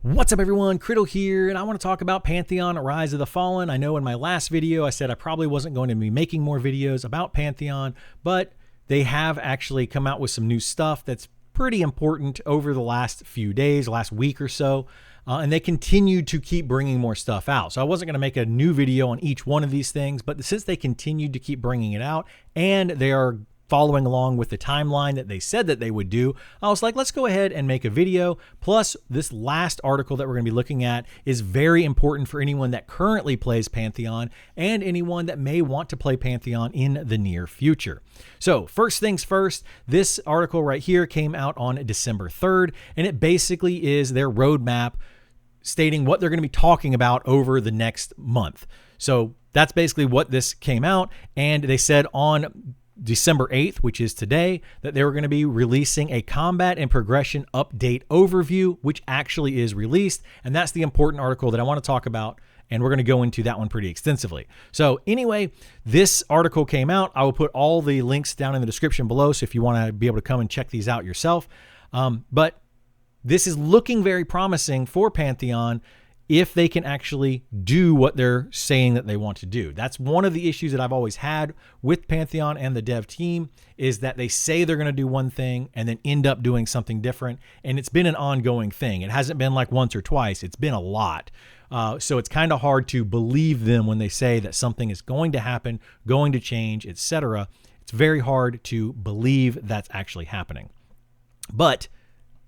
What's up everyone, Criddle here, and I want to talk about Pantheon Rise of the Fallen. I know in my last video I said I probably wasn't going to be making more videos about Pantheon, but they have actually come out with some new stuff that's pretty important over the last few days, last week or so, and they continue to keep bringing more stuff out. So I wasn't going to make a new video on each one of these things, but since they continued to keep bringing it out and they are following along with the timeline that they said that they would do, I was like, let's go ahead and make a video. Plus, this last article that we're going to be looking at is very important for anyone that currently plays Pantheon and anyone that may want to play Pantheon in the near future. So first things first, this article right here came out on December 3rd, and it basically is their roadmap stating what they're going to be talking about over the next month. So that's basically what this came out, and they said on December 8th, which is today, that they were going to be releasing a combat and progression update overview, which actually is released. And that's the important article that I want to talk about. And we're going to go into that one pretty extensively. So anyway, this article came out. I will put all the links down in the description below. So if you want to be able to come and check these out yourself. But this is looking very promising for Pantheon if they can actually do what they're saying that they want to do. That's one of the issues that I've always had with Pantheon and the dev team, is that they say they're going to do one thing and then end up doing something different. And it's been an ongoing thing. It hasn't been like once or twice. It's been a lot. So it's kind of hard to believe them when they say that something is going to happen, going to change, etc. It's very hard to believe that's actually happening. But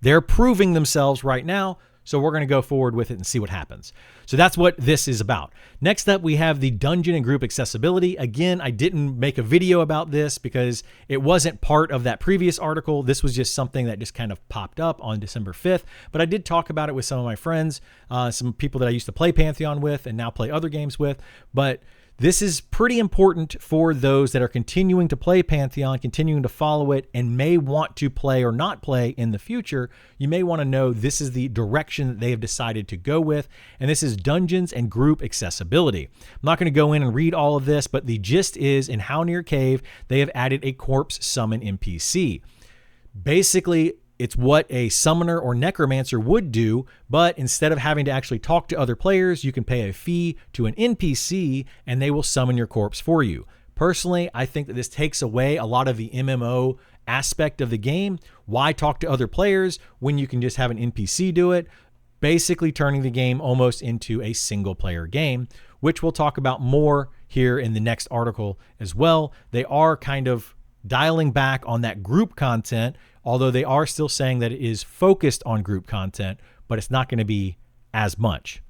they're proving themselves right now. So we're going to go forward with it and see what happens. So that's what this is about. Next up, we have the dungeon and group accessibility. Again, I didn't make a video about this because it wasn't part of that previous article. This was just something that just kind of popped up on December 5th. But I did talk about it with some of my friends, some people that I used to play Pantheon with and now play other games with. But this is pretty important for those that are continuing to play Pantheon, continuing to follow it, and may want to play or not play in the future. You may want to know this is the direction that they have decided to go with, and this is dungeons and group accessibility. I'm not going to go in and read all of this, but the gist is in How Near Cave, they have added a corpse summon NPC. Basically, it's what a summoner or necromancer would do, but instead of having to actually talk to other players, you can pay a fee to an NPC and they will summon your corpse for you. Personally, I think that this takes away a lot of the MMO aspect of the game. Why talk to other players when you can just have an NPC do it? Basically turning the game almost into a single player game, which we'll talk about more here in the next article as well. They are kind of dialing back on that group content, although they are still saying that it is focused on group content, but it's not going to be as much.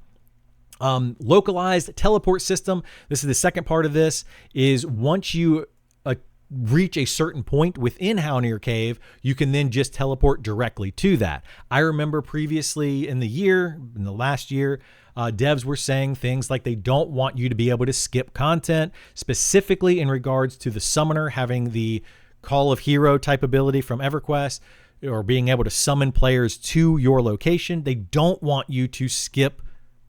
Localized teleport system. This is the second part of this, is once you reach a certain point within How Near Cave, you can then just teleport directly to that. I remember previously in the last year, devs were saying things like they don't want you to be able to skip content, specifically in regards to the summoner having the Call of Hero type ability from EverQuest, or being able to summon players to your location. They don't want you to skip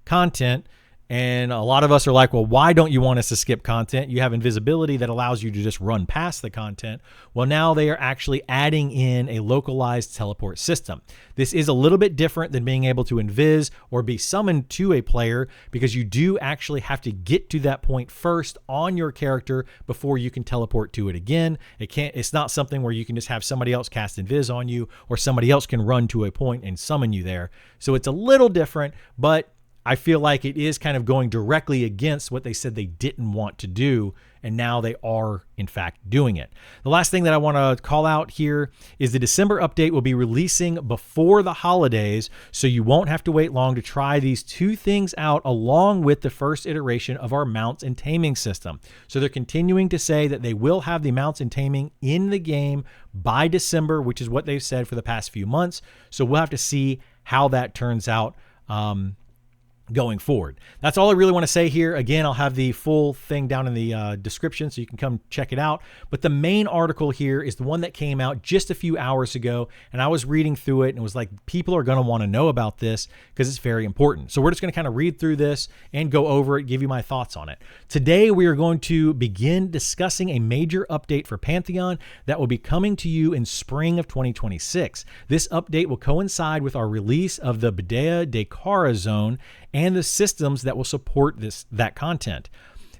content. And a lot of us are like, well, why don't you want us to skip content? You have invisibility that allows you to just run past the content. Well, now they are actually adding in a localized teleport system. This is a little bit different than being able to invis or be summoned to a player, because you do actually have to get to that point first on your character before you can teleport to it again. It's not something where you can just have somebody else cast invis on you, or somebody else can run to a point and summon you there. So it's a little different, but I feel like it is kind of going directly against what they said they didn't want to do, and now they are, in fact, doing it. The last thing that I want to call out here is the December update will be releasing before the holidays, so you won't have to wait long to try these two things out along with the first iteration of our mounts and taming system. So they're continuing to say that they will have the mounts and taming in the game by December, which is what they've said for the past few months. So we'll have to see how that turns out. going forward. That's all I really want to say here. Again, I'll have the full thing down in the description so you can come check it out. But the main article here is the one that came out just a few hours ago, and I was reading through it and it was like, people are going to want to know about this because it's very important. So we're just going to kind of read through this and go over it, give you my thoughts on it. Today, we are going to begin discussing a major update for Pantheon that will be coming to you in spring of 2026. This update will coincide with our release of the Bidea de Cara zone and the systems that will support that content.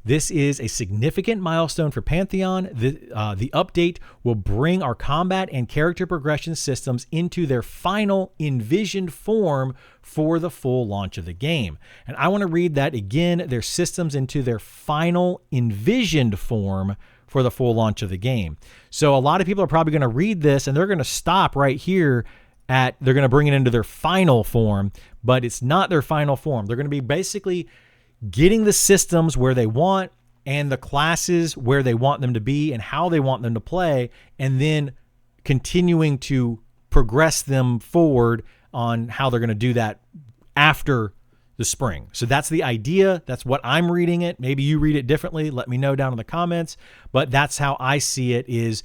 This is a significant milestone for Pantheon. The update will bring our combat and character progression systems into their final envisioned form for the full launch of the game. And I want to read that again, their systems into their final envisioned form for the full launch of the game. So a lot of people are probably going to read this and they're going to stop right here they're going to bring it into their final form, but it's not their final form. They're going to be basically getting the systems where they want and the classes where they want them to be and how they want them to play, and then continuing to progress them forward on how they're going to do that after the spring. So that's the idea. That's what I'm reading it. Maybe you read it differently. Let me know down in the comments, but that's how I see it. Is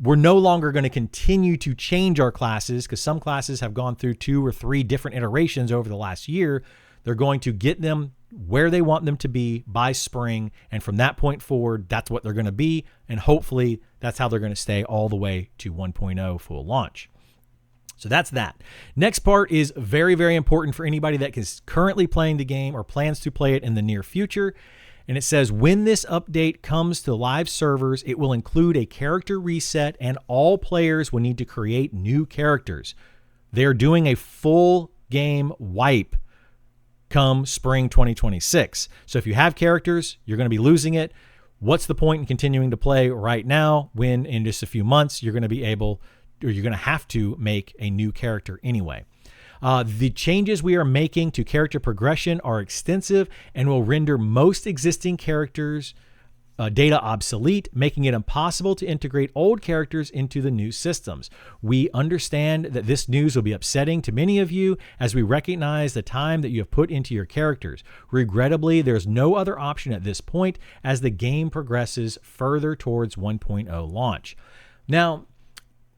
we're no longer going to continue to change our classes because some classes have gone through 2 or 3 different iterations over the last year. They're going to get them where they want them to be by spring. And from that point forward, that's what they're going to be. And hopefully that's how they're going to stay all the way to 1.0 full launch. So that's that. Next part is very, very important for anybody that is currently playing the game or plans to play it in the near future. And it says, when this update comes to live servers, it will include a character reset and all players will need to create new characters. They're doing a full game wipe come spring 2026. So if you have characters, you're going to be losing it. What's the point in continuing to play right now when in just a few months you're going to be able, or you're going to have to make a new character anyway? The changes we are making to character progression are extensive and will render most existing characters data obsolete, making it impossible to integrate old characters into the new systems. We understand that this news will be upsetting to many of you as we recognize the time that you have put into your characters. Regrettably, there's no other option at this point as the game progresses further towards 1.0 launch. Now,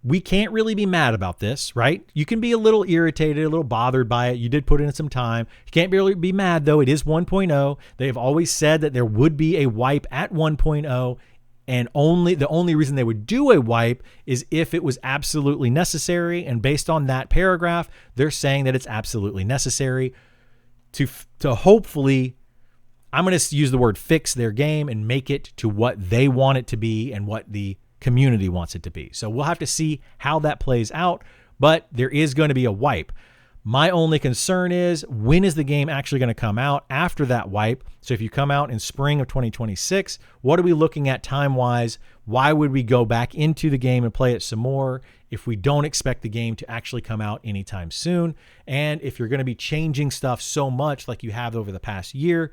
we can't really be mad about this, right? You can be a little irritated, a little bothered by it. You did put in some time. You can't really be mad, though. It is 1.0. They have always said that there would be a wipe at 1.0, and the only reason they would do a wipe is if it was absolutely necessary. And based on that paragraph, they're saying that it's absolutely necessary to hopefully, I'm going to use the word fix their game and make it to what they want it to be and what the community wants it to be. So we'll have to see how that plays out, but there is going to be a wipe. My only concern is, when is the game actually going to come out after that wipe? So if you come out in spring of 2026, what are we looking at time-wise? Why would we go back into the game and play it some more if we don't expect the game to actually come out anytime soon? And if you're going to be changing stuff so much like you have over the past year,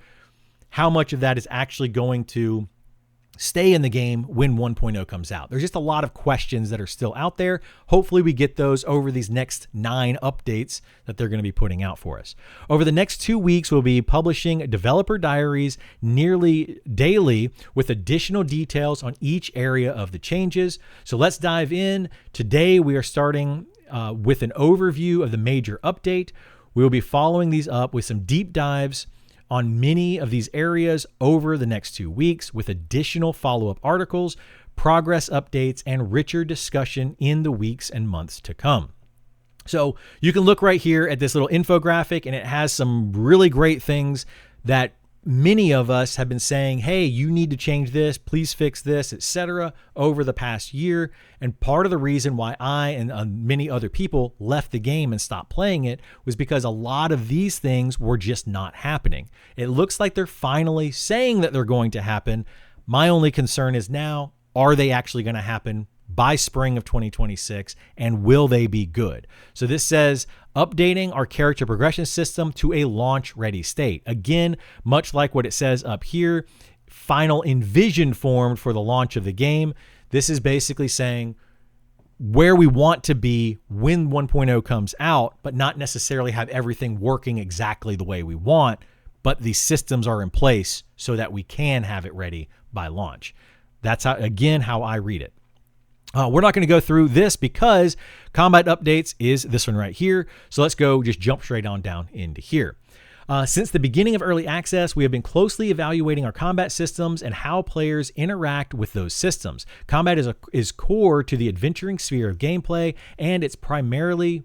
how much of that is actually going to stay in the game when 1.0 comes out? There's just a lot of questions that are still out there. Hopefully we get those over these next 9 updates that they're going to be putting out for us. Over the next 2 weeks, we'll be publishing developer diaries nearly daily with additional details on each area of the changes. So let's dive in. Today, we are starting with an overview of the major update. We will be following these up with some deep dives on many of these areas over the next 2 weeks with additional follow-up articles, progress updates, and richer discussion in the weeks and months to come. So you can look right here at this little infographic, and it has some really great things that many of us have been saying, hey, you need to change this, please fix this, etc., over the past year. And part of the reason why I and many other people left the game and stopped playing it was because a lot of these things were just not happening. It looks like they're finally saying that they're going to happen. My only concern is now, are they actually going to happen by spring of 2026, and will they be good? So this says, updating our character progression system to a launch-ready state. Again, much like what it says up here, final envision formed for the launch of the game. This is basically saying where we want to be when 1.0 comes out, but not necessarily have everything working exactly the way we want, but these systems are in place so that we can have it ready by launch. That's how I read it. We're not going to go through this because combat updates is this one right here. So let's just jump straight on down into here. Since the beginning of early access, we have been closely evaluating our combat systems and how players interact with those systems. Combat is core to the adventuring sphere of gameplay, and it's primary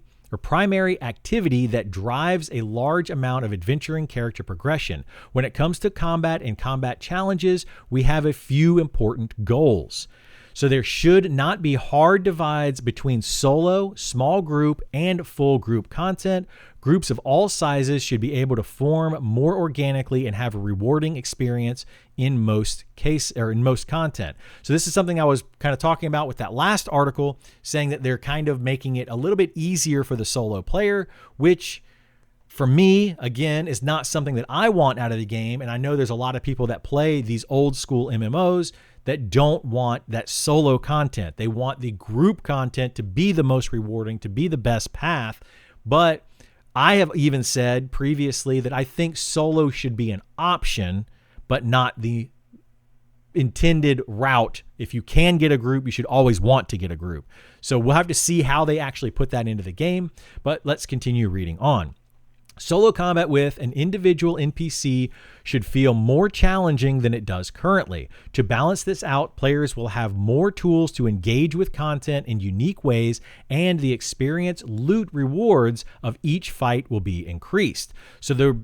activity that drives a large amount of adventuring character progression. When it comes to combat and combat challenges, we have a few important goals. So there should not be hard divides between solo, small group, and full group content. Groups of all sizes should be able to form more organically and have a rewarding experience in most content. So this is something I was kind of talking about with that last article, saying that they're kind of making it a little bit easier for the solo player, which for me, again, is not something that I want out of the game. And I know there's a lot of people that play these old school MMOs that don't want that solo content. They want the group content to be the most rewarding, to be the best path. But I have even said previously that I think solo should be an option, but not the intended route. If you can get a group, you should always want to get a group. So we'll have to see how they actually put that into the game. But let's continue reading on. Solo combat with an individual NPC should feel more challenging than it does currently. To balance this out, players will have more tools to engage with content in unique ways, and the experience loot rewards of each fight will be increased. So they're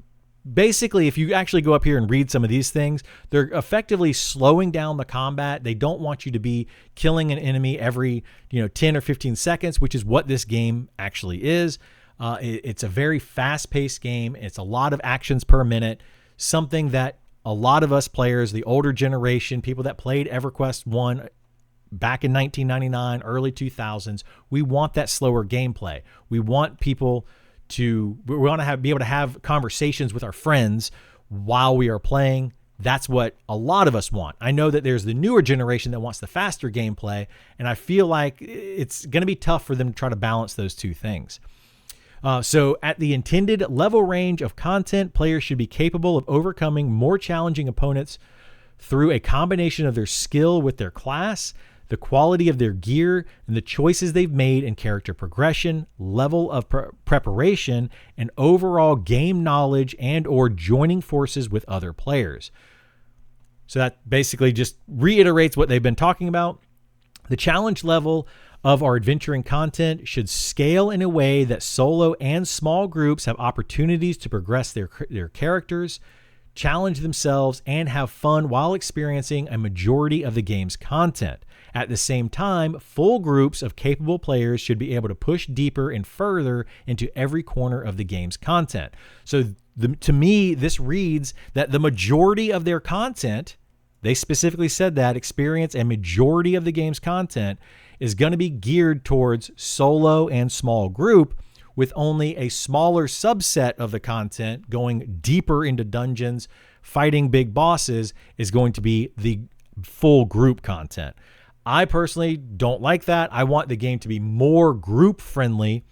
basically, if you actually go up here and read some of these things, they're effectively slowing down the combat. They don't want you to be killing an enemy every 10 or 15 seconds, which is what this game actually is. It's a very fast-paced game. It's a lot of actions per minute, something that a lot of us players, the older generation, people that played EverQuest 1 back in 1999, early 2000s, we want that slower gameplay. We want be able to have conversations with our friends while we are playing. That's what a lot of us want. I know that there's the newer generation that wants the faster gameplay, and I feel like it's going to be tough for them to try to balance those two things. So at the intended level range of content, players should be capable of overcoming more challenging opponents through a combination of their skill with their class, the quality of their gear, and the choices they've made in character progression, level of preparation, and overall game knowledge, and or joining forces with other players. So that basically just reiterates what they've been talking about. The challenge level of our adventuring content should scale in a way that solo and small groups have opportunities to progress their characters, challenge themselves, and have fun while experiencing a majority of the game's content. At the same time, full groups of capable players should be able to push deeper and further into every corner of the game's content. So to me, this reads that the majority of their content, they specifically said that, experience a majority of the game's content is going to be geared towards solo and small group, with only a smaller subset of the content going deeper into dungeons, fighting big bosses, is going to be the full group content. I personally don't like that. I want the game to be more group friendly.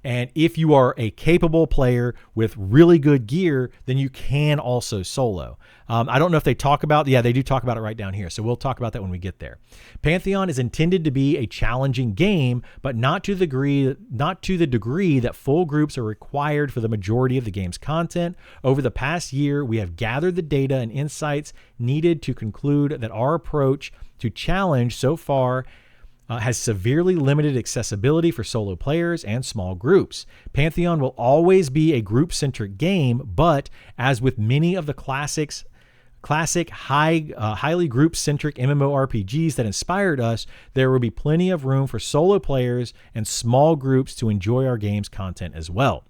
And if you are a capable player with really good gear, then you can also solo. I don't know if they talk about, they do talk about it right down here. So we'll talk about that when we get there. Pantheon is intended to be a challenging game, but not to the degree that full groups are required for the majority of the game's content. Over the past year, we have gathered the data and insights needed to conclude that our approach to challenge so far has severely limited accessibility for solo players and small groups. Pantheon will always be a group-centric game, but as with many of the classic highly group-centric MMORPGs that inspired us, there will be plenty of room for solo players and small groups to enjoy our game's content as well.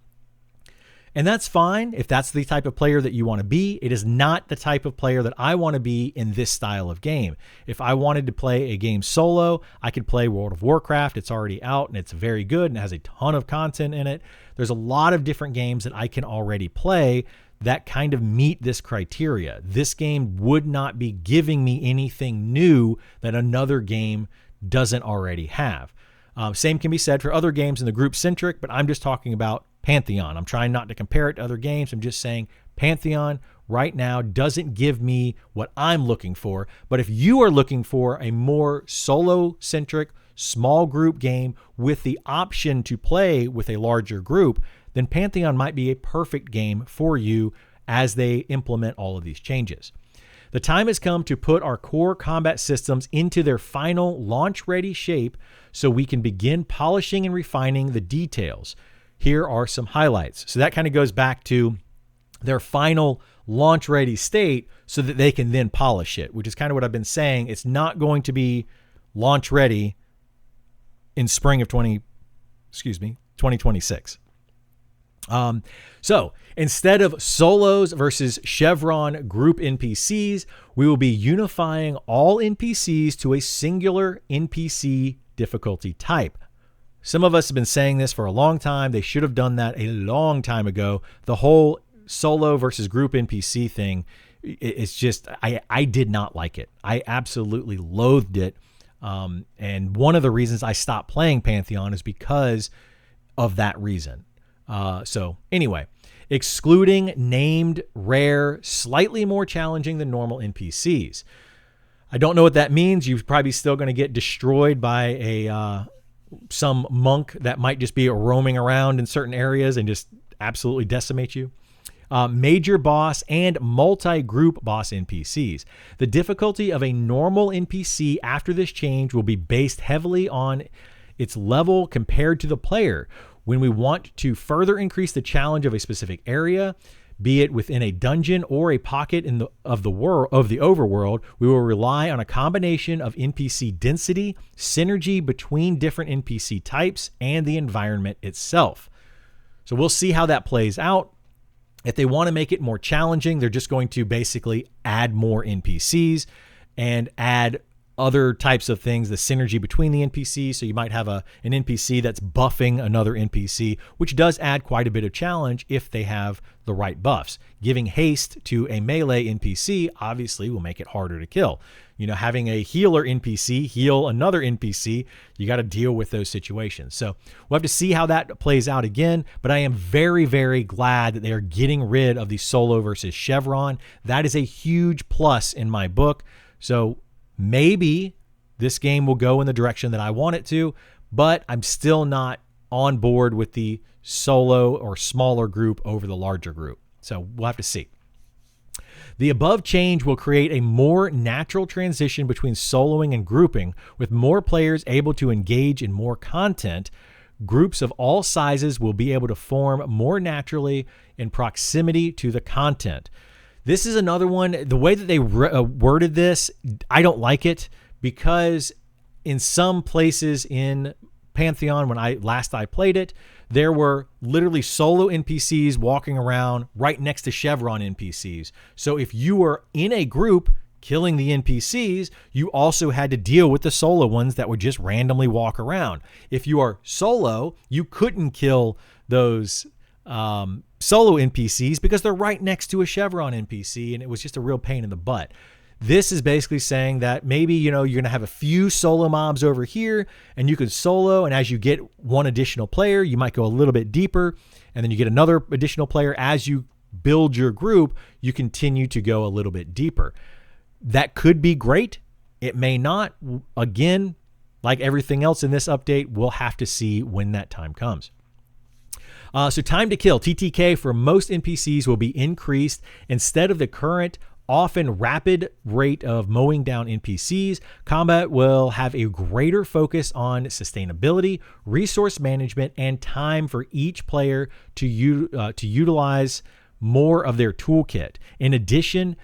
And that's fine if that's the type of player that you want to be. It is not the type of player that I want to be in this style of game. If I wanted to play a game solo, I could play World of Warcraft. It's already out and it's very good and it has a ton of content in it. There's a lot of different games that I can already play that kind of meet this criteria. This game would not be giving me anything new that another game doesn't already have. Same can be said for other games in the group centric, but I'm just talking about Pantheon. I'm trying not to compare it to other games. I'm just saying Pantheon right now doesn't give me what I'm looking for. But if you are looking for a more solo-centric, small group game with the option to play with a larger group, then Pantheon might be a perfect game for you as they implement all of these changes. The time has come to put our core combat systems into their final launch-ready shape so we can begin polishing and refining the details. Here are some highlights. So that kind of goes back to their final launch-ready state so that they can then polish it, which is kind of what I've been saying. It's not going to be launch-ready in spring of 2026. So instead of solos versus Chevron group NPCs, we will be unifying all NPCs to a singular NPC difficulty type. Some of us have been saying this for a long time. They should have done that a long time ago. The whole solo versus group NPC thing, it's just, I did not like it. I absolutely loathed it. And one of the reasons I stopped playing Pantheon is because of that reason. So anyway, excluding named, rare, slightly more challenging than normal NPCs. I don't know what that means. You're probably still going to get destroyed by some monk that might just be roaming around in certain areas and just absolutely decimate you. Major boss and multi-group boss NPCs. The difficulty of a normal NPC after this change will be based heavily on its level compared to the player. When we want to further increase the challenge of a specific area, be it within a dungeon or a pocket of the overworld, we will rely on a combination of NPC density, synergy between different NPC types, and the environment itself. So we'll see how that plays out. If they want to make it more challenging, they're just going to basically add more NPCs and add other types of things, the synergy between the NPCs. So you might have an NPC that's buffing another NPC, which does add quite a bit of challenge if they have the right buffs. Giving haste to a melee NPC obviously will make it harder to kill. You know, having a healer NPC heal another NPC, you got to deal with those situations. So we'll have to see how that plays out again, but I am very, very glad that they are getting rid of the solo versus Chevron. That is a huge plus in my book. So maybe this game will go in the direction that I want it to, but I'm still not on board with the solo or smaller group over the larger group. So we'll have to see. The above change will create a more natural transition between soloing and grouping, with more players able to engage in more content. Groups of all sizes will be able to form more naturally in proximity to the content. This is another one. The way that they worded this, I don't like it, because in some places in Pantheon, when I played it, there were literally solo NPCs walking around right next to Chevron NPCs. So if you were in a group killing the NPCs, you also had to deal with the solo ones that would just randomly walk around. If you are solo, you couldn't kill those solo NPCs because they're right next to a Chevron NPC, and it was just a real pain in the butt. This is basically saying that maybe, you know, you're going to have a few solo mobs over here and you could solo, and as you get one additional player, you might go a little bit deeper, and then you get another additional player. As you build your group, you continue to go a little bit deeper. That could be great. It may not. Again, like everything else in this update, we'll have to see when that time comes. So time to kill, TTK, for most NPCs will be increased. Instead of the current often rapid rate of mowing down NPCs, combat will have a greater focus on sustainability, resource management, and time for each player to utilize more of their toolkit. In addition,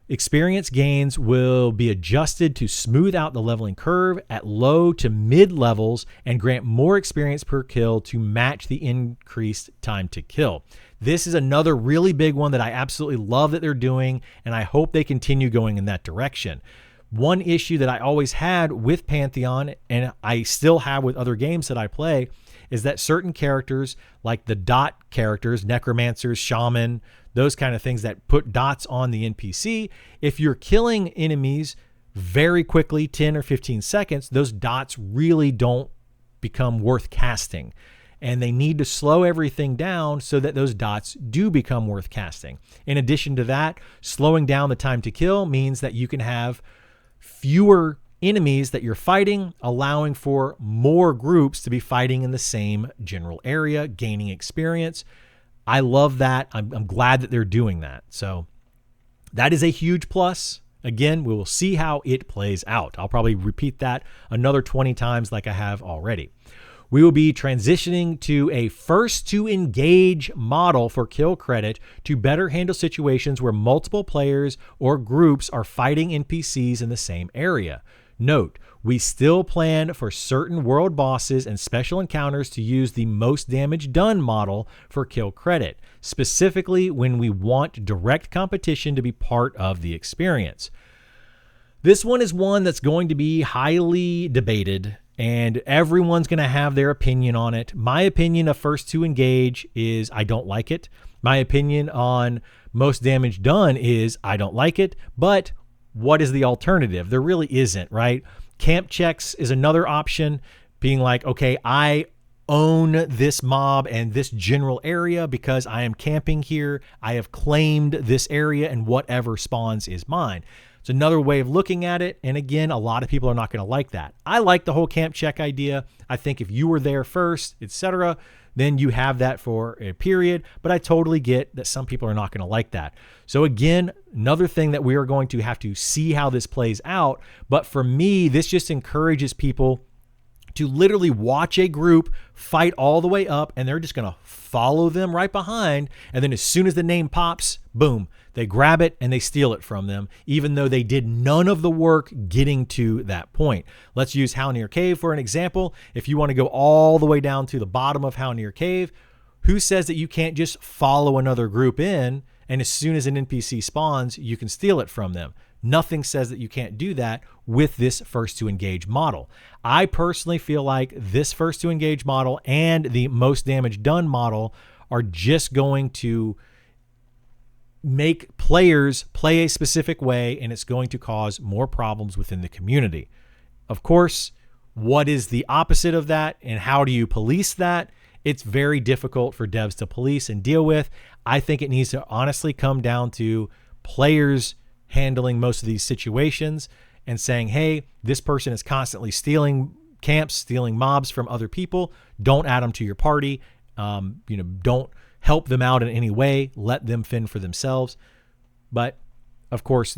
experience gains will be adjusted to smooth out the leveling curve at low to mid levels and grant more experience per kill to match the increased time to kill. This is another really big one that I absolutely love that they're doing, and I hope they continue going in that direction. One issue that I always had with Pantheon, and I still have with other games that I play, is that certain characters, like the dot characters, necromancers, shaman, those kind of things that put dots on the NPC, if you're killing enemies very quickly, 10 or 15 seconds, those dots really don't become worth casting. And they need to slow everything down so that those dots do become worth casting. In addition to that, slowing down the time to kill means that you can have fewer enemies that you're fighting, allowing for more groups to be fighting in the same general area, gaining experience. I love that. I'm glad that they're doing that. So that is a huge plus. Again, we will see how it plays out. I'll probably repeat that another 20 times like I have already. We will be transitioning to a first to engage model for kill credit to better handle situations where multiple players or groups are fighting NPCs in the same area. Note, we still plan for certain world bosses and special encounters to use the most damage done model for kill credit, specifically when we want direct competition to be part of the experience. This one is one that's going to be highly debated, and everyone's going to have their opinion on it. My opinion of first to engage is I don't like it. My opinion on most damage done is I don't like it, but what is the alternative? There really isn't, right? Camp checks is another option, being like, okay, I own this mob and this general area because I am camping here. I have claimed this area and whatever spawns is mine. It's another way of looking at it. And again, a lot of people are not going to like that. I like the whole camp check idea. I think if you were there first, etc., then you have that for a period. But I totally get that some people are not going to like that. So again, another thing that we are going to have to see how this plays out. But for me, this just encourages people to literally watch a group fight all the way up, and they're just going to follow them right behind. And then as soon as the name pops, boom, they grab it and they steal it from them, even though they did none of the work getting to that point. Let's use How Near Cave for an example. If you want to go all the way down to the bottom of How Near Cave, who says that you can't just follow another group in, and as soon as an NPC spawns, you can steal it from them? Nothing says that you can't do that with this first to engage model. I personally feel like this first to engage model and the most damage done model are just going to make players play a specific way, and it's going to cause more problems within the community. Of course, what is the opposite of that, and how do you police that? It's very difficult for devs to police and deal with. I think it needs to honestly come down to players handling most of these situations and saying, hey, this person is constantly stealing camps, stealing mobs from other people. Don't add them to your party. Don't help them out in any way. Let them fend for themselves. But of course,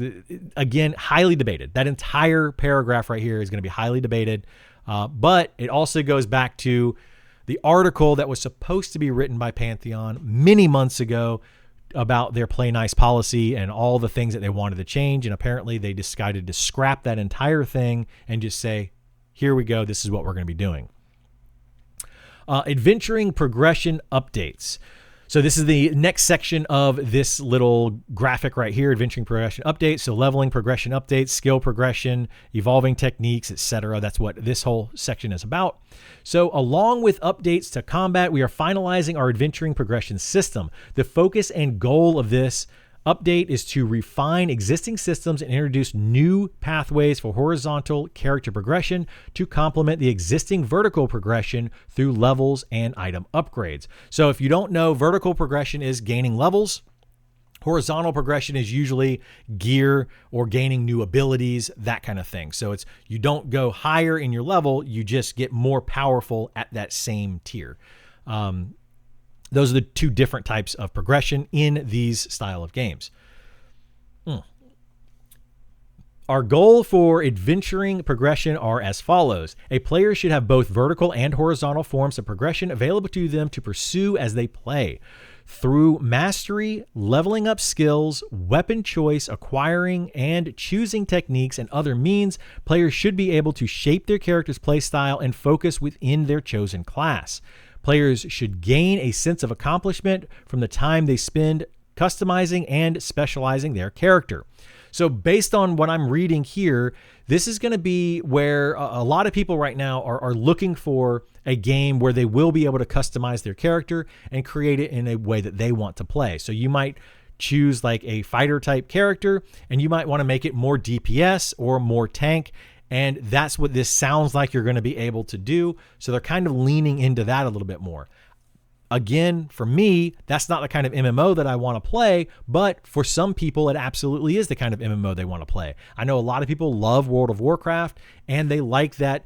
again, highly debated. That entire paragraph right here is going to be highly debated. But it also goes back to the article that was supposed to be written by Pantheon many months ago about their play nice policy and all the things that they wanted to change. And apparently they decided to scrap that entire thing and just say, here we go. This is what we're going to be doing. Adventuring progression updates. So this is the next section of this little graphic right here, adventuring progression updates. So leveling progression updates, skill progression, evolving techniques, etc. That's what this whole section is about. So along with updates to combat, we are finalizing our adventuring progression system. The focus and goal of this update is to refine existing systems and introduce new pathways for horizontal character progression to complement the existing vertical progression through levels and item upgrades. So if you don't know, vertical progression is gaining levels. Horizontal progression is usually gear or gaining new abilities, that kind of thing. So it's you don't go higher in your level, you just get more powerful at that same tier. Those are the two different types of progression in these style of games. Our goal for adventuring progression are as follows. A player should have both vertical and horizontal forms of progression available to them to pursue as they play. Through mastery, leveling up skills, weapon choice, acquiring and choosing techniques, and other means, players should be able to shape their character's playstyle and focus within their chosen class. Players should gain a sense of accomplishment from the time they spend customizing and specializing their character. So based on what I'm reading here, this is going to be where a lot of people right now are looking for a game where they will be able to customize their character and create it in a way that they want to play. So you might choose like a fighter type character, and you might want to make it more DPS or more tank. And that's what this sounds like you're going to be able to do. So they're kind of leaning into that a little bit more. Again, for me, that's not the kind of MMO that I want to play, but for some people, it absolutely is the kind of MMO they want to play. I know a lot of people love World of Warcraft, and they like that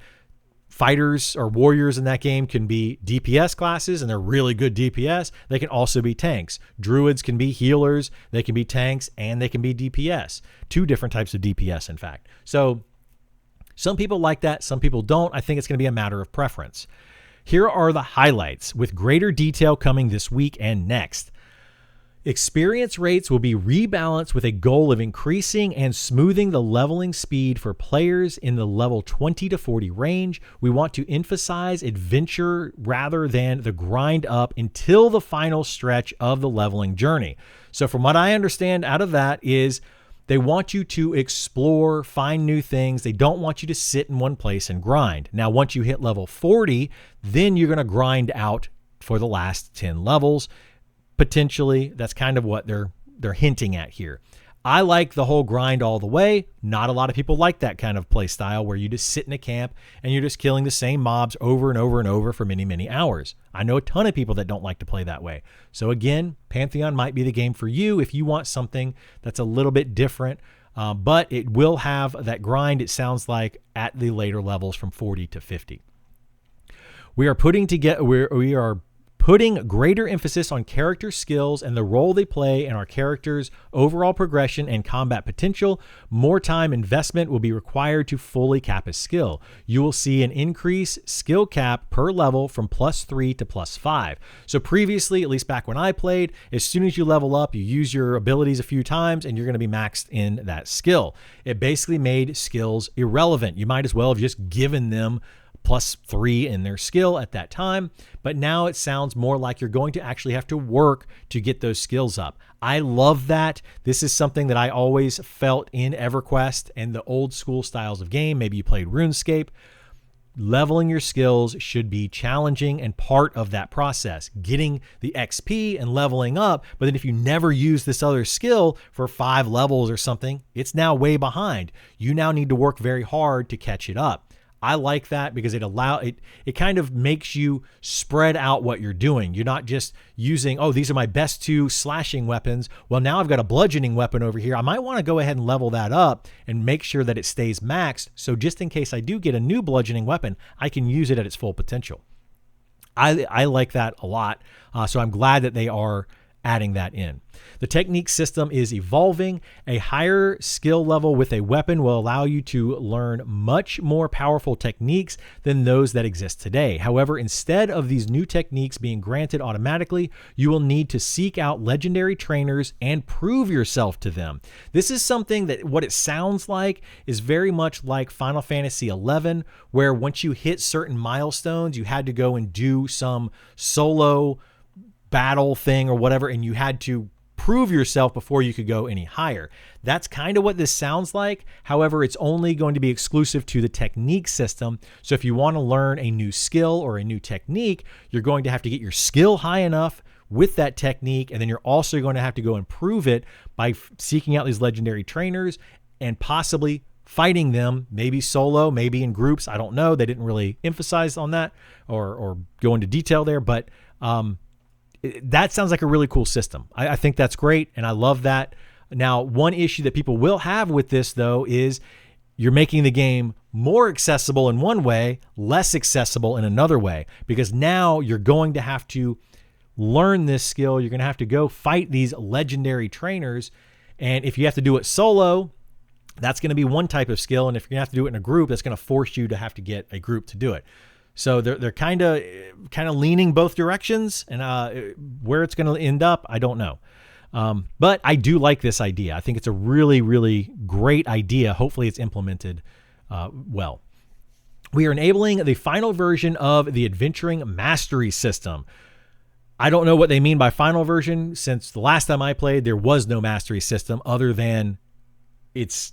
fighters or warriors in that game can be DPS classes, and they're really good DPS. They can also be tanks. Druids can be healers, they can be tanks, and they can be DPS. 2 different types of DPS, in fact. So some people like that, some people don't. I think it's going to be a matter of preference. Here are the highlights, with greater detail coming this week and next. Experience rates will be rebalanced with a goal of increasing and smoothing the leveling speed for players in the level 20 to 40 range. We want to emphasize adventure rather than the grind up until the final stretch of the leveling journey. So from what I understand out of that is they want you to explore, find new things. They don't want you to sit in one place and grind. Now, once you hit level 40, then you're going to grind out for the last 10 levels. Potentially, that's kind of what they're hinting at here. I like the whole grind all the way. Not a lot of people like that kind of play style where you just sit in a camp and you're just killing the same mobs over and over and over for many, many hours. I know a ton of people that don't like to play that way. So again, Pantheon might be the game for you if you want something that's a little bit different, but it will have that grind, it sounds like, at the later levels from 40 to 50. We are putting greater emphasis on character skills and the role they play in our characters' overall progression and combat potential. More time investment will be required to fully cap a skill. You will see an increase skill cap per level from +3 to +5. So previously, at least back when I played, as soon as you level up, you use your abilities a few times and you're going to be maxed in that skill. It basically made skills irrelevant. You might as well have just given them +3 in their skill at that time, but now it sounds more like you're going to actually have to work to get those skills up. I love that. This is something that I always felt in EverQuest and the old school styles of game. Maybe you played RuneScape. Leveling your skills should be challenging and part of that process, getting the XP and leveling up. But then if you never use this other skill for 5 levels or something, it's now way behind. You now need to work very hard to catch it up. I like that because it kind of makes you spread out what you're doing. You're not just using, oh, these are my best 2 slashing weapons. Well, now I've got a bludgeoning weapon over here. I might want to go ahead and level that up and make sure that it stays maxed. So just in case I do get a new bludgeoning weapon, I can use it at its full potential. I like that a lot. So I'm glad that they are adding that in. The technique system is evolving. A higher skill level with a weapon will allow you to learn much more powerful techniques than those that exist today. However, instead of these new techniques being granted automatically, you will need to seek out legendary trainers and prove yourself to them. This is something that what it sounds like is very much like Final Fantasy XI, where once you hit certain milestones, you had to go and do some solo battle thing or whatever, and you had to prove yourself before you could go any higher. That's kind of what this sounds like. However, it's only going to be exclusive to the technique system. So if you want to learn a new skill or a new technique, you're going to have to get your skill high enough with that technique, and then you're also going to have to go and prove it by seeking out these legendary trainers and possibly fighting them, maybe solo, maybe in groups. I don't know. They didn't really emphasize on that or go into detail there, but that sounds like a really cool system. I think that's great, and I love that. Now, one issue that people will have with this, though, is you're making the game more accessible in one way, less accessible in another way, because now you're going to have to learn this skill. You're going to have to go fight these legendary trainers, and if you have to do it solo, that's going to be one type of skill, and if you're going to have to do it in a group, that's going to force you to have to get a group to do it. So they're kind of leaning both directions, and where it's going to end up, I don't know. But I do like this idea. I think it's a really, really great idea. Hopefully it's implemented well. We are enabling the final version of the Adventuring Mastery System. I don't know what they mean by final version, since the last time I played, there was no mastery system other than it's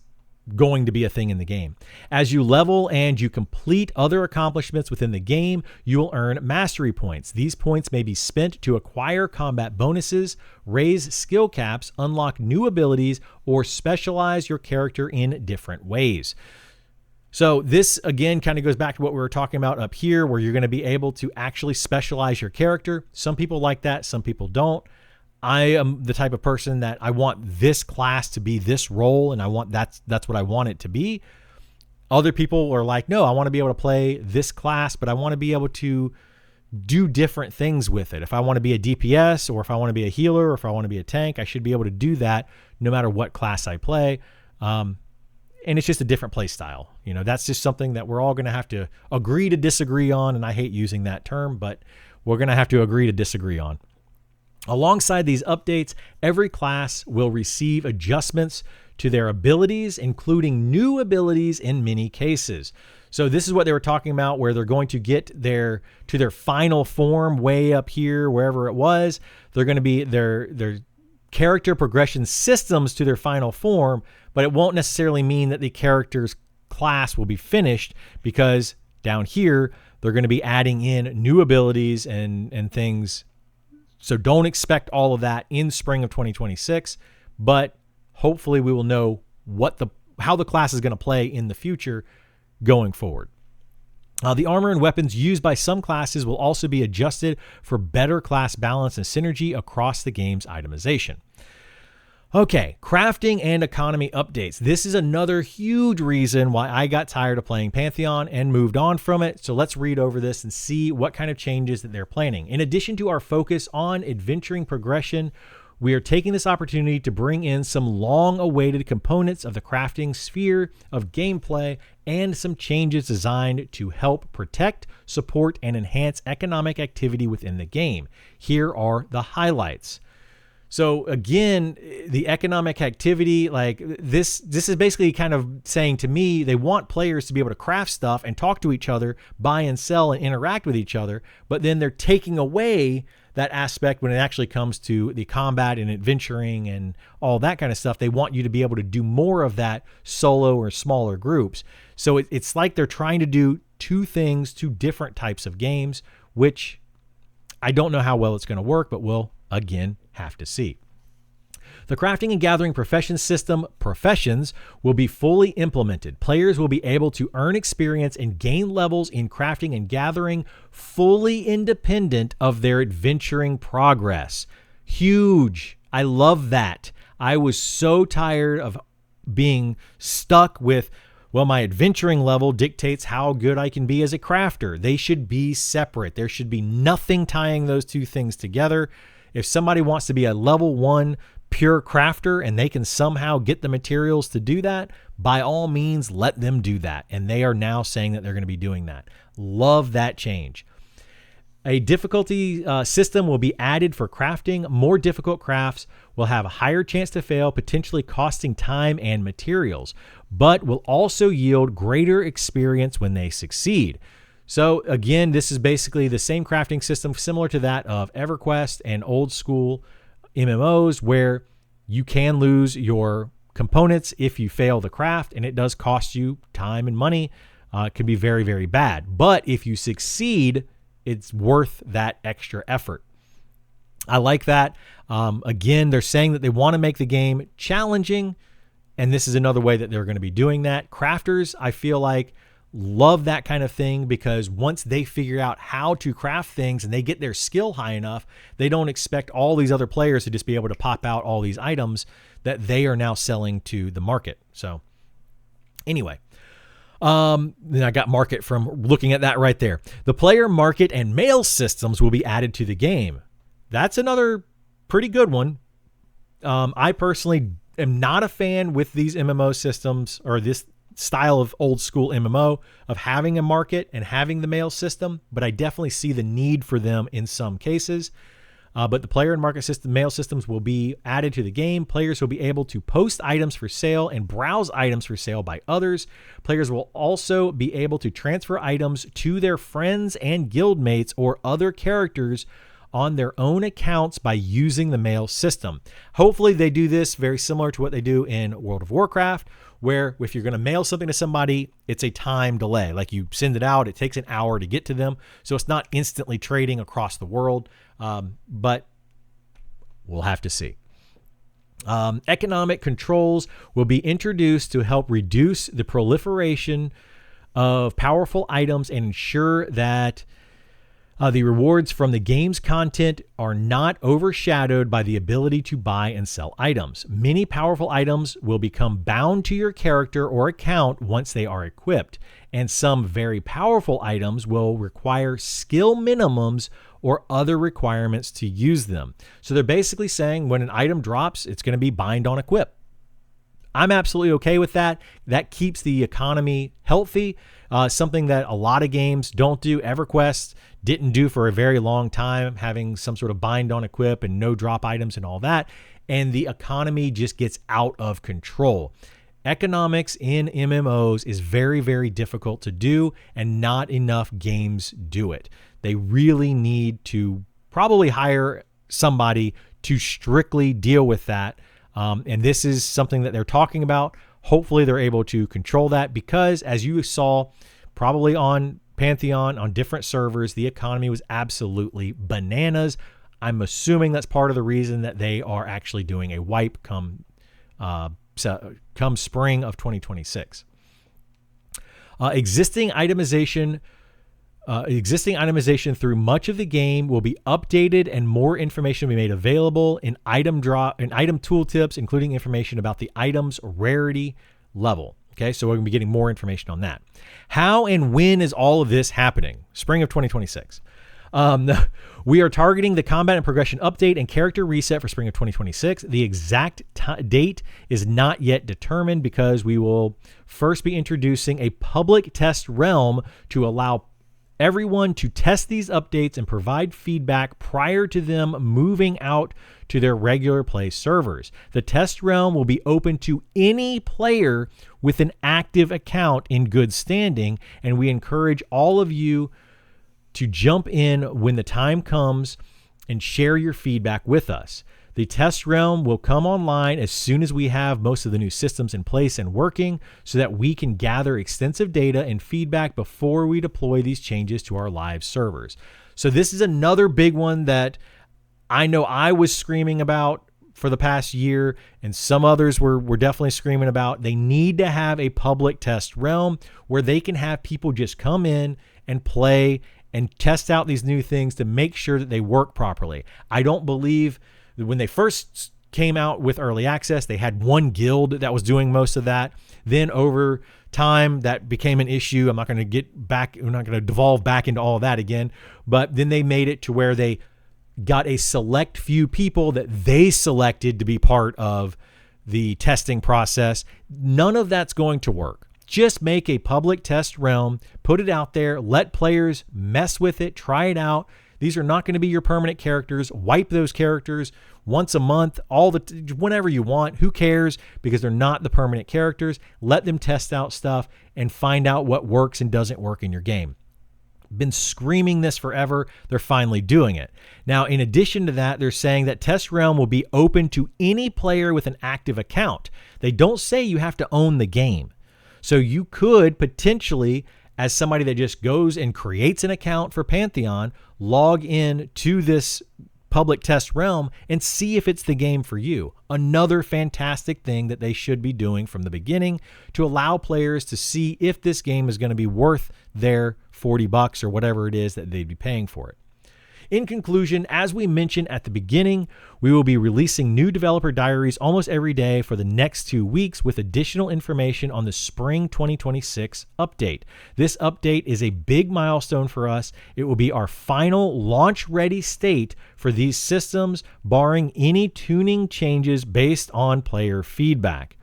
going to be a thing in the game. As you level and you complete other accomplishments within the game, you will earn mastery points. These points may be spent to acquire combat bonuses, raise skill caps, unlock new abilities, or specialize your character in different ways. So this, again, kind of goes back to what we were talking about up here, where you're going to be able to actually specialize your character. Some people like that. Some people don't. I am the type of person that I want this class to be this role, and that's what I want it to be. Other people are like, no, I want to be able to play this class, but I want to be able to do different things with it. If I want to be a DPS, or if I want to be a healer, or if I want to be a tank, I should be able to do that no matter what class I play. And it's just a different play style. You know, that's just something that we're all going to have to agree to disagree on. And I hate using that term, but we're going to have to agree to disagree on. Alongside these updates, every class will receive adjustments to their abilities, including new abilities in many cases. So this is what they were talking about, where they're going to get to their final form way up here, wherever it was. They're going to be their character progression systems to their final form, but it won't necessarily mean that the character's class will be finished, because down here, they're going to be adding in new abilities and things. So don't expect all of that in spring of 2026, but hopefully we will know how the class is going to play in the future going forward. The armor and weapons used by some classes will also be adjusted for better class balance and synergy across the game's itemization. Okay, crafting and economy updates. This is another huge reason why I got tired of playing Pantheon and moved on from it. So let's read over this and see what kind of changes that they're planning. In addition to our focus on adventuring progression, we are taking this opportunity to bring in some long-awaited components of the crafting sphere of gameplay and some changes designed to help protect, support, and enhance economic activity within the game. Here are the highlights. So again, the economic activity, like this is basically kind of saying to me, they want players to be able to craft stuff and talk to each other, buy and sell and interact with each other, but then they're taking away that aspect when it actually comes to the combat and adventuring and all that kind of stuff. They want you to be able to do more of that solo or smaller groups. So it's like they're trying to do two different types of games, which I don't know how well it's going to work, but we'll again have to see. The crafting and gathering professions will be fully implemented. Players will be able to earn experience and gain levels in crafting and gathering fully independent of their adventuring progress. Huge. I love that. I was so tired of being stuck with, well, my adventuring level dictates how good I can be as a crafter. They should be separate. There should be nothing tying those two things together. If somebody wants to be a level 1 pure crafter and they can somehow get the materials to do that, by all means, let them do that. And they are now saying that they're going to be doing that. Love that change. A difficulty system will be added for crafting. More difficult crafts will have a higher chance to fail, potentially costing time and materials, but will also yield greater experience when they succeed. So again, this is basically the same crafting system similar to that of EverQuest and old school MMOs, where you can lose your components if you fail the craft, and it does cost you time and money. It can be very, very bad. But if you succeed, it's worth that extra effort. I like that. Again, they're saying that they want to make the game challenging, and this is another way that they're going to be doing that. Crafters, I feel like, love that kind of thing, because once they figure out how to craft things and they get their skill high enough, they don't expect all these other players to just be able to pop out all these items that they are now selling to the market. So anyway, then I got market from looking at that right there. The player market and mail systems will be added to the game. That's another pretty good one. I personally am not a fan with these MMO systems, or this style of old school MMO, of having a market and having the mail system, but I definitely see the need for them in some cases. But the player and market system mail systems will be added to the game. Players will be able to post items for sale and browse items for sale by others. Players will also be able to transfer items to their friends and guildmates or other characters on their own accounts by using the mail system. Hopefully they do this very similar to what they do in World of Warcraft, where if you're going to mail something to somebody, it's a time delay. Like you send it out, it takes an hour to get to them. So it's not instantly trading across the world, but we'll have to see. Economic controls will be introduced to help reduce the proliferation of powerful items and ensure that the rewards from the game's content are not overshadowed by the ability to buy and sell items. Many powerful items will become bound to your character or account once they are equipped, and some very powerful items will require skill minimums or other requirements to use them. So they're basically saying when an item drops, it's going to be bind on equip. I'm absolutely okay with that. That keeps the economy healthy, something that a lot of games don't do. EverQuest didn't do for a very long time, having some sort of bind on equip and no drop items and all that. And the economy just gets out of control. Economics in MMOs is very, very difficult to do, and not enough games do it. They really need to probably hire somebody to strictly deal with that. And this is something that they're talking about. Hopefully they're able to control that, because as you saw probably on Pantheon, on different servers, the economy was absolutely bananas. I'm assuming that's part of the reason that they are actually doing a wipe come spring of 2026. Existing itemization through much of the game will be updated, and more information will be made available in item tooltips, including information about the item's rarity level. Okay, so we're going to be getting more information on that. How and when is all of this happening? Spring of 2026. We are targeting the combat and progression update and character reset for spring of 2026. The exact date is not yet determined, because we will first be introducing a public test realm to allow everyone to test these updates and provide feedback prior to them moving out to their regular play servers. The test realm will be open to any player with an active account in good standing, and we encourage all of you to jump in when the time comes and share your feedback with us. The test realm will come online as soon as we have most of the new systems in place and working, so that we can gather extensive data and feedback before we deploy these changes to our live servers. So this is another big one that I know I was screaming about for the past year, and some others were definitely screaming about. They need to have a public test realm where they can have people just come in and play and test out these new things to make sure that they work properly. I don't believe that when they first came out with early access, they had one guild that was doing most of that. Then over time, that became an issue. I'm not going to get back. We're not going to devolve back into all of that again. But then they made it to where they got a select few people that they selected to be part of the testing process. None of that's going to work. Just make a public test realm, put it out there, let players mess with it, try it out. These are not going to be your permanent characters. Wipe those characters once a month, whenever you want. Who cares? Because they're not the permanent characters. Let them test out stuff and find out what works and doesn't work in your game. Been screaming this forever. They're finally doing it. Now, in addition to that, they're saying that Test Realm will be open to any player with an active account. They don't say you have to own the game. So you could potentially, as somebody that just goes and creates an account for Pantheon, log in to this public test realm and see if it's the game for you. Another fantastic thing that they should be doing from the beginning to allow players to see if this game is going to be worth their $40 or whatever it is that they'd be paying for it. In conclusion, as we mentioned at the beginning, we will be releasing new developer diaries almost every day for the next 2 weeks with additional information on the spring 2026 update. This update is a big milestone for us. It will be our final launch-ready state for these systems, barring any tuning changes based on player feedback.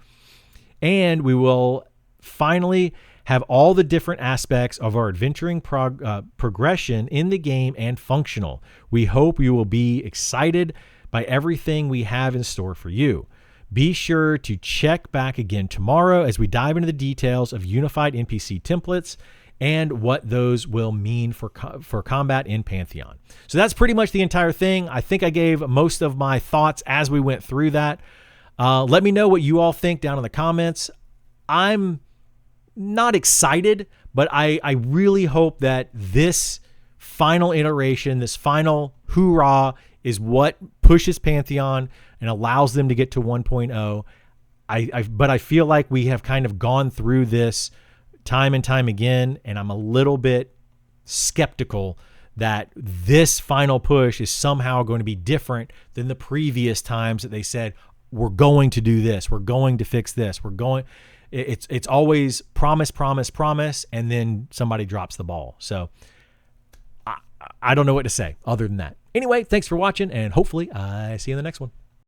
And we will finally have all the different aspects of our adventuring progression in the game and functional. We hope you will be excited by everything we have in store for you. Be sure to check back again tomorrow as we dive into the details of unified NPC templates and what those will mean for combat in Pantheon. So that's pretty much the entire thing. I think I gave most of my thoughts as we went through that. Let me know what you all think down in the comments. I'm not excited, but I really hope that this final iteration, this final hoorah, is what pushes Pantheon and allows them to get to 1.0. But I feel like we have kind of gone through this time and time again, and I'm a little bit skeptical that this final push is somehow going to be different than the previous times that they said, we're going to do this, we're going to fix this, it's always promise, promise, promise, and then somebody drops the ball. So I don't know what to say other than that. Anyway, thanks for watching, and hopefully I see you in the next one.